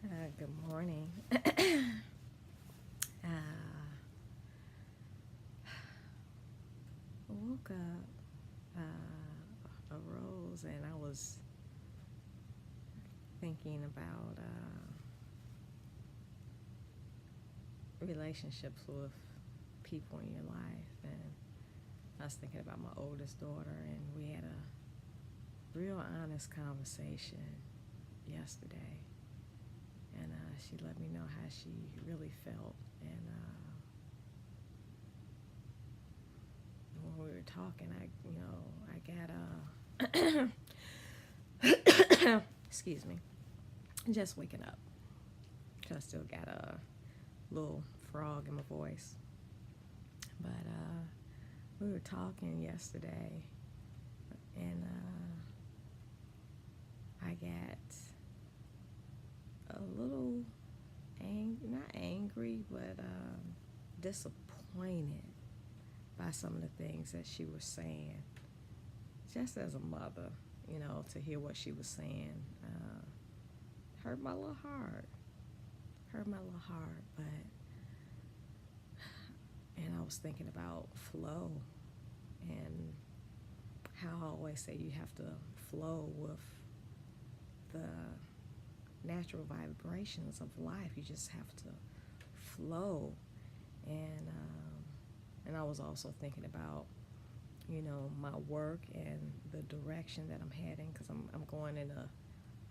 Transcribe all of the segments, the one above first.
Good morning. I woke up, arose, and I was thinking about relationships with people in your life. And I was thinking about my oldest daughter, and we had a real honest conversation yesterday. And she let me know how she really felt. And when we were talking, I got excuse me, just waking up. I still got a little frog in my voice. But we were talking yesterday, and I got a little not angry, but disappointed by some of the things that she was saying. Just as a mother, to hear what she was saying hurt my little heart. But and I was thinking about flow and how I always say you have to flow with the natural vibrations of life. You just have to flow. And I was also thinking about my work and the direction that I'm heading, because I'm going in a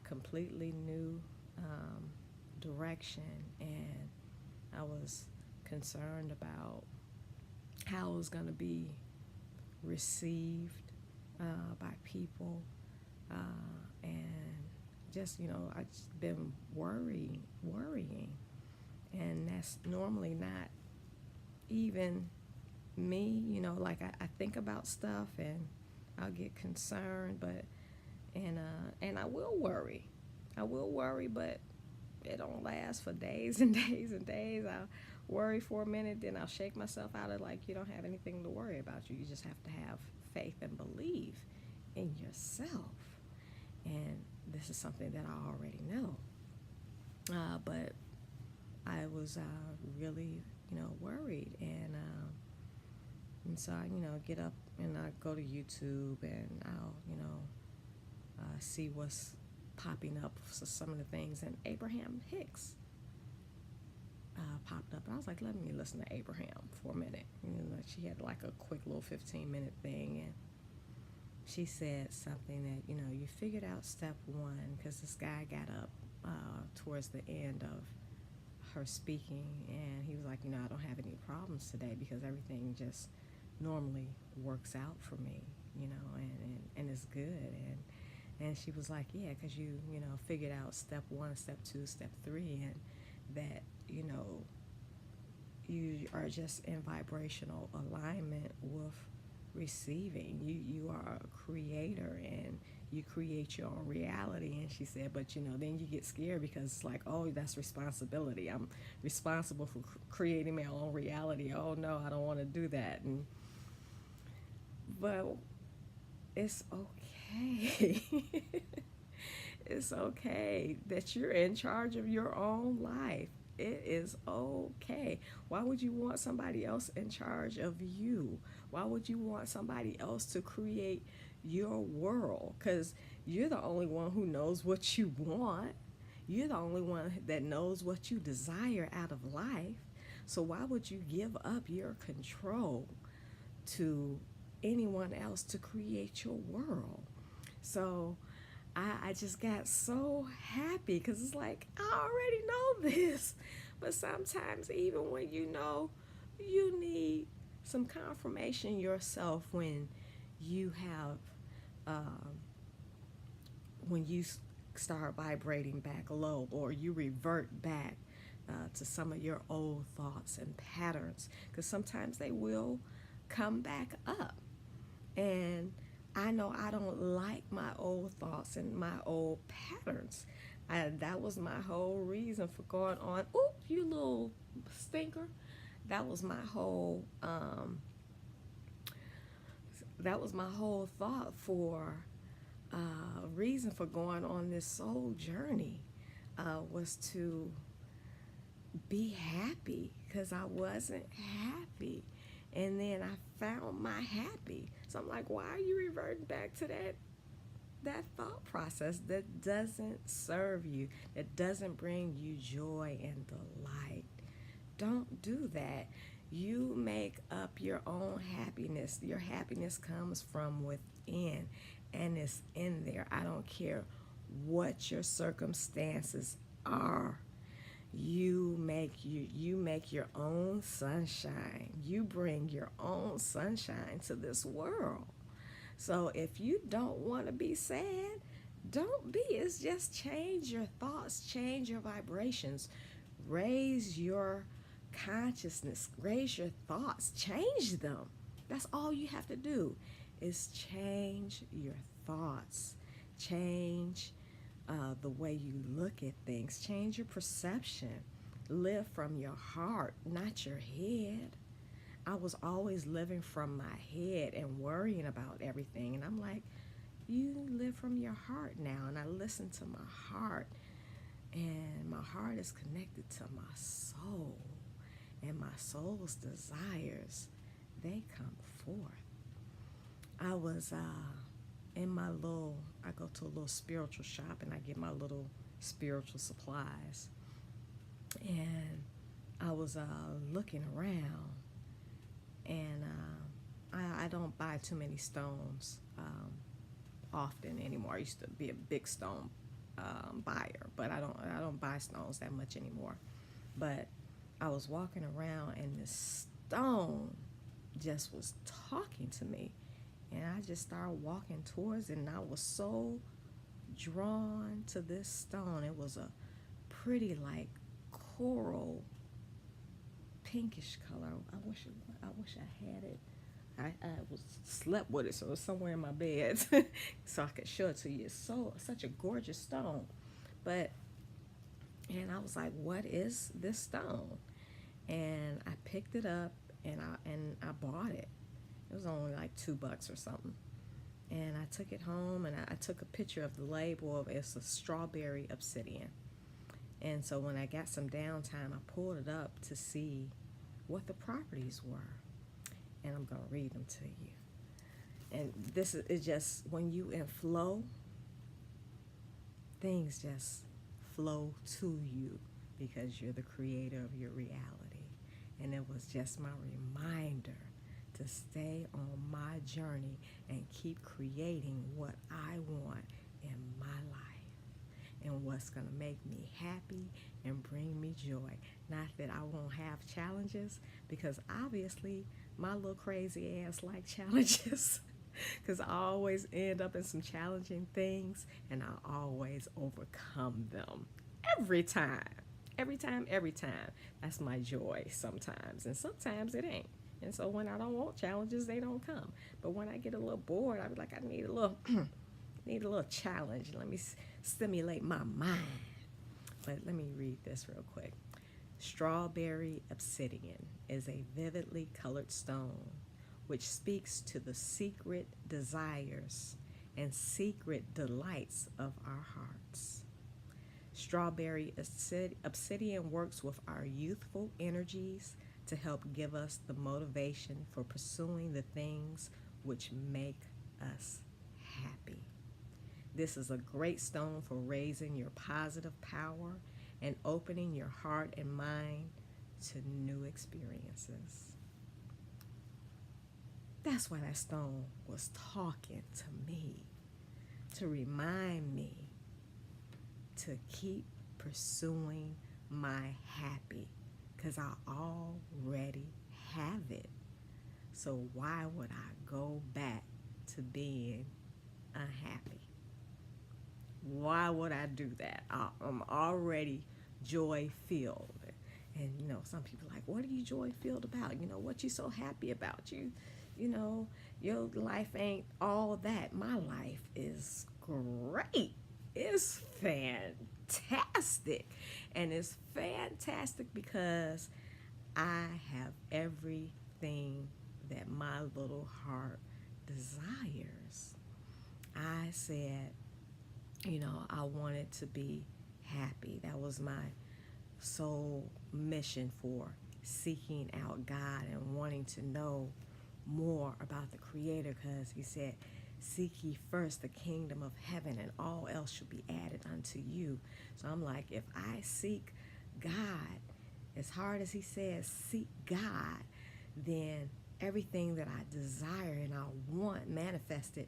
completely new direction, and I was concerned about how it was going to be received by people, and just I just been worrying, and that's normally not even me. Like I think about stuff and I'll get concerned, but and I will worry, but it don't last for days and days and days. I'll worry for a minute, then I'll shake myself out of, like, you don't have anything to worry about. You just have to have faith and believe in yourself. And this is something that I already know. But I was really, worried. And so I, get up and I go to YouTube, and I'll, see what's popping up for some of the things. And Abraham Hicks popped up. And I was like, let me listen to Abraham for a minute. She had like a quick little 15-minute thing. And she said something that, you figured out step one, because this guy got up towards the end of her speaking, and he was like, I don't have any problems today because everything just normally works out for me, and it's good. And she was like, yeah, because you figured out step one, step two, step three, and that, you are just in vibrational alignment with receiving. You are a creator, and you create your own reality. And she said, but then you get scared, because it's like, oh, that's responsibility. I'm responsible for creating my own reality. Oh no, I don't want to do that. But it's okay. It's okay that you're in charge of your own life. It is okay. Why would you want somebody else in charge of you? Why would you want somebody else to create your world? Because you're the only one who knows what you want. You're the only one that knows what you desire out of life. So why would you give up your control to anyone else to create your world? So I just got so happy, because it's like, I already know this. But sometimes, even when you need some confirmation yourself, when you have, when you start vibrating back low, or you revert back to some of your old thoughts and patterns, because sometimes they will come back up. And I know I don't like my old thoughts and my old patterns. That was my whole reason for going on. Oop, you little stinker. That was my whole. That was my whole thought for reason for going on this soul journey. was to be happy because I wasn't happy. And then I found my happy. So I'm like, why are you reverting back to that thought process that doesn't serve you, that doesn't bring you joy and delight? Don't do that. You make up your own happiness. Your happiness comes from within and it's in there. I don't care what your circumstances are. You make your own sunshine. You bring your own sunshine to this world. So if you don't want to be sad, don't be. It's just change your thoughts, change your vibrations, raise your consciousness, raise your thoughts, change them. That's all you have to do is change your thoughts, change the way you look at things, change your perception, live from your heart, not your head. I was always living from my head and worrying about everything. And I'm like, you live from your heart now. And I listen to my heart. And my heart is connected to my soul. And my soul's desires, they come forth. I was I go to a little spiritual shop and I get my little spiritual supplies. And I was looking around and I don't buy too many stones often anymore. I used to be a big stone buyer, but I don't buy stones that much anymore. But I was walking around and this stone just was talking to me, and I just started walking towards it, and I was so drawn to this stone. It was a pretty like coral pinkish color. I wish I had it. I was slept with it, so it was somewhere in my bed, so I could show it to you. It's such a gorgeous stone, but and I was like, "What is this stone?" And I picked it up and I bought it. It was only like $2 or something. And I took it home and I took a picture of the label of it's a strawberry obsidian. And so when I got some downtime, I pulled it up to see what the properties were. And I'm going to read them to you. And this is just when you in flow, things just flow to you because you're the creator of your reality. And it was just my reminder to stay on my journey and keep creating what I want in my life and what's going to make me happy and bring me joy. Not that I won't have challenges, because obviously my little crazy ass like challenges because I always end up in some challenging things and I always overcome them every time. Every time, every time. That's my joy sometimes, and sometimes it ain't. And so when I don't want challenges, they don't come. But when I get a little bored, I be like, I need a little, need a little challenge. Let me stimulate my mind. But let me read this real quick. Strawberry obsidian is a vividly colored stone which speaks to the secret desires and secret delights of our hearts. Strawberry obsidian works with our youthful energies to help give us the motivation for pursuing the things which make us happy. This is a great stone for raising your positive power and opening your heart and mind to new experiences. That's why that stone was talking to me, to remind me to keep pursuing my happy, because I already have it. So why would I go back to being unhappy? Why would I do that? I'm already joy filled. And some people are like, what are you joy filled about? What you so happy about? Your life ain't all that. My life is great. It's fantastic. And it's fantastic because I have everything that my little heart desires. I said, I wanted to be happy. That was my sole mission for seeking out God and wanting to know more about the Creator, because He said, seek ye first the kingdom of heaven, and all else shall be added unto you. So I'm like, if I seek God, as hard as He says, seek God, then everything that I desire and I want manifested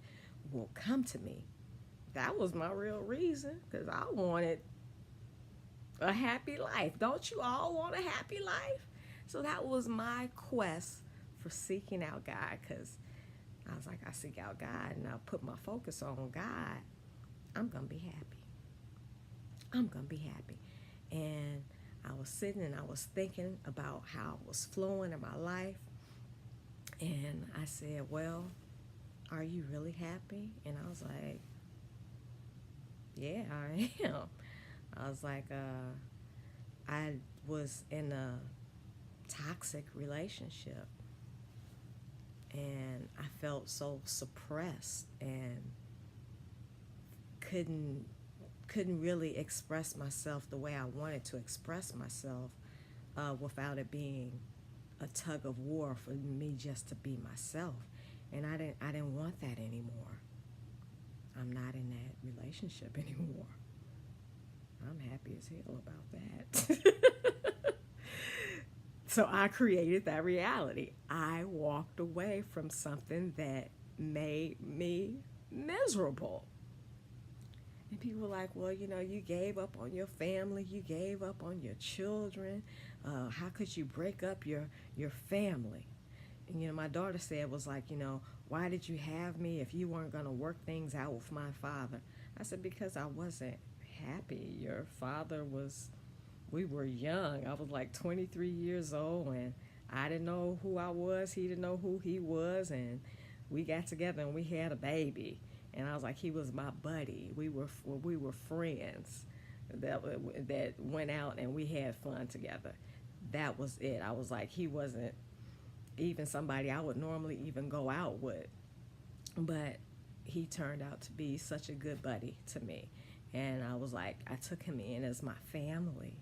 will come to me. That was my real reason, because I wanted a happy life. Don't you all want a happy life? So that was my quest for seeking out God, because I was like, I seek out God and I put my focus on God, I'm going to be happy. I'm going to be happy. And I was sitting and I was thinking about how it was flowing in my life. And I said, well, are you really happy? And I was like, yeah, I am. I was like, I was in a toxic relationship, and I felt so suppressed and couldn't really express myself the way I wanted to express myself, without it being a tug of war for me just to be myself. And I didn't want that anymore. I'm not in that relationship anymore. I'm happy as hell about that. So I created that reality. I walked away from something that made me miserable. And people were like, well, you gave up on your family, you gave up on your children. How could you break up your family? And, my daughter said, was like, why did you have me if you weren't going to work things out with my father? I said, because I wasn't happy. Your father was, we were young. I was like 23 years old, and I didn't know who I was. He didn't know who he was. And we got together and we had a baby. And I was like, he was my buddy. We were friends that went out and we had fun together. That was it. I was like, he wasn't even somebody I would normally even go out with. But he turned out to be such a good buddy to me. And I was like, I took him in as my family.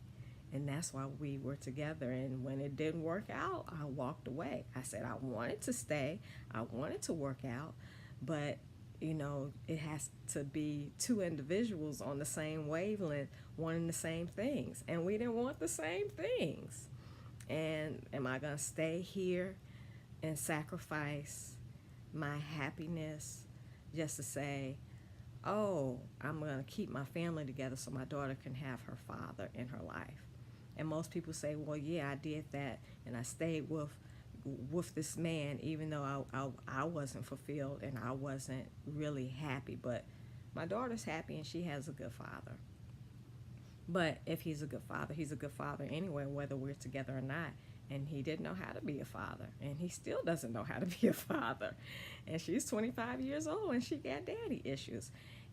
And that's why we were together. And when it didn't work out, I walked away. I said I wanted to stay. I wanted to work out. But, it has to be two individuals on the same wavelength wanting the same things. And we didn't want the same things. And am I going to stay here and sacrifice my happiness just to say, oh, I'm going to keep my family together so my daughter can have her father in her life? And most people say, well, yeah, I did that, and I stayed with this man even though I wasn't fulfilled and I wasn't really happy. But my daughter's happy and she has a good father. But if he's a good father, he's a good father anyway, whether we're together or not. And he didn't know how to be a father, and he still doesn't know how to be a father. And she's 25 years old and she got daddy issues.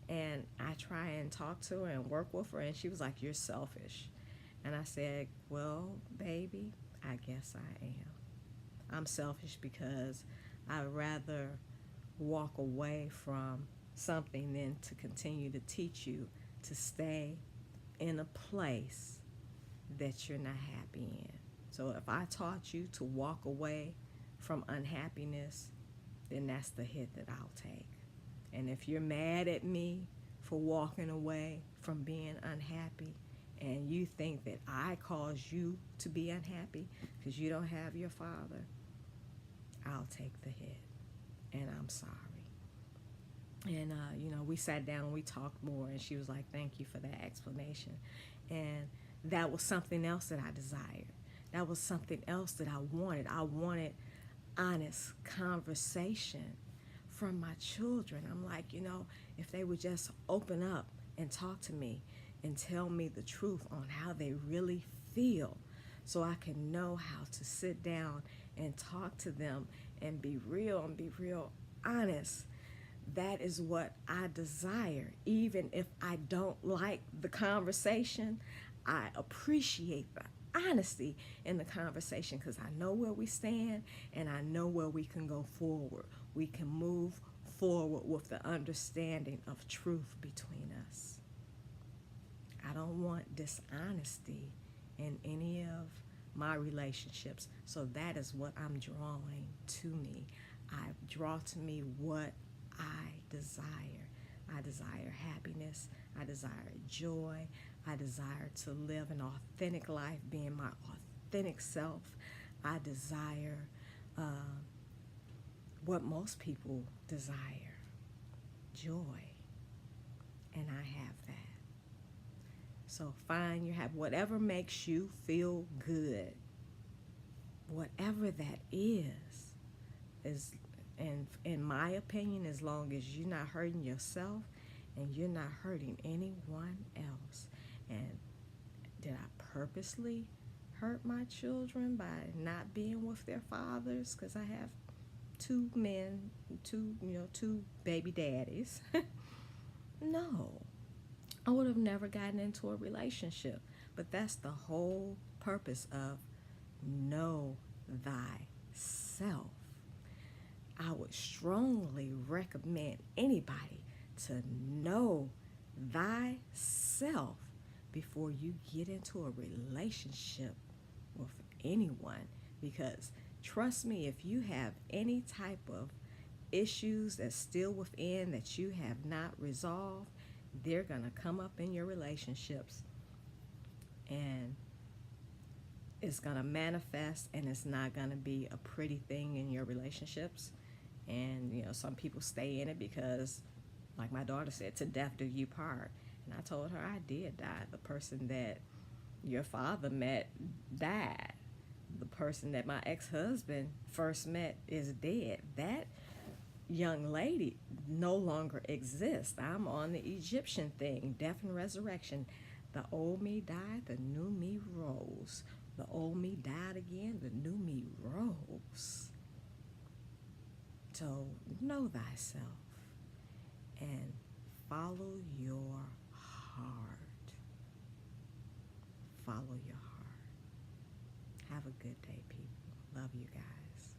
And I try and talk to her and work with her, and she was like, you're selfish. And I said, well, baby, I guess I am. I'm selfish because I'd rather walk away from something than to continue to teach you to stay in a place that you're not happy in. So if I taught you to walk away from unhappiness, then that's the hit that I'll take. And if you're mad at me for walking away from being unhappy, and you think that I caused you to be unhappy because you don't have your father, I'll take the hit, and I'm sorry. And, we sat down and we talked more, and she was like, thank you for that explanation. And that was something else that I desired. That was something else that I wanted. I wanted honest conversation from my children. I'm like, if they would just open up and talk to me and tell me the truth on how they really feel, so I can know how to sit down and talk to them and be real honest. That is what I desire. Even if I don't like the conversation, I appreciate the honesty in the conversation, because I know where we stand and I know where we can go forward. We can move forward with the understanding of truth between us. I don't want dishonesty in any of my relationships. So that is what I'm drawing to me. I draw to me what I desire. I desire happiness. I desire joy. I desire to live an authentic life, being my authentic self. I desire what most people desire, joy. And I have that. So find your have whatever makes you feel good. Whatever that is in my opinion, as long as you're not hurting yourself and you're not hurting anyone else. And did I purposely hurt my children by not being with their fathers? Because I have two men, two baby daddies. No, I would have never gotten into a relationship. But that's the whole purpose of know thyself. I would strongly recommend anybody to know thyself before you get into a relationship with anyone. Because trust me, if you have any type of issues that's still within that you have not resolved, they're going to come up in your relationships, and it's going to manifest, and it's not going to be a pretty thing in your relationships. And some people stay in it because, like my daughter said, to death do you part. And I told her I did die. The person that your father met died. The person that my ex-husband first met is dead. That young lady no longer exists. I'm on the Egyptian thing, death and resurrection. The old me died, the new me rose. The old me died again, the new me rose. So know thyself and follow your heart. Follow your heart. Have a good day, people. Love you guys.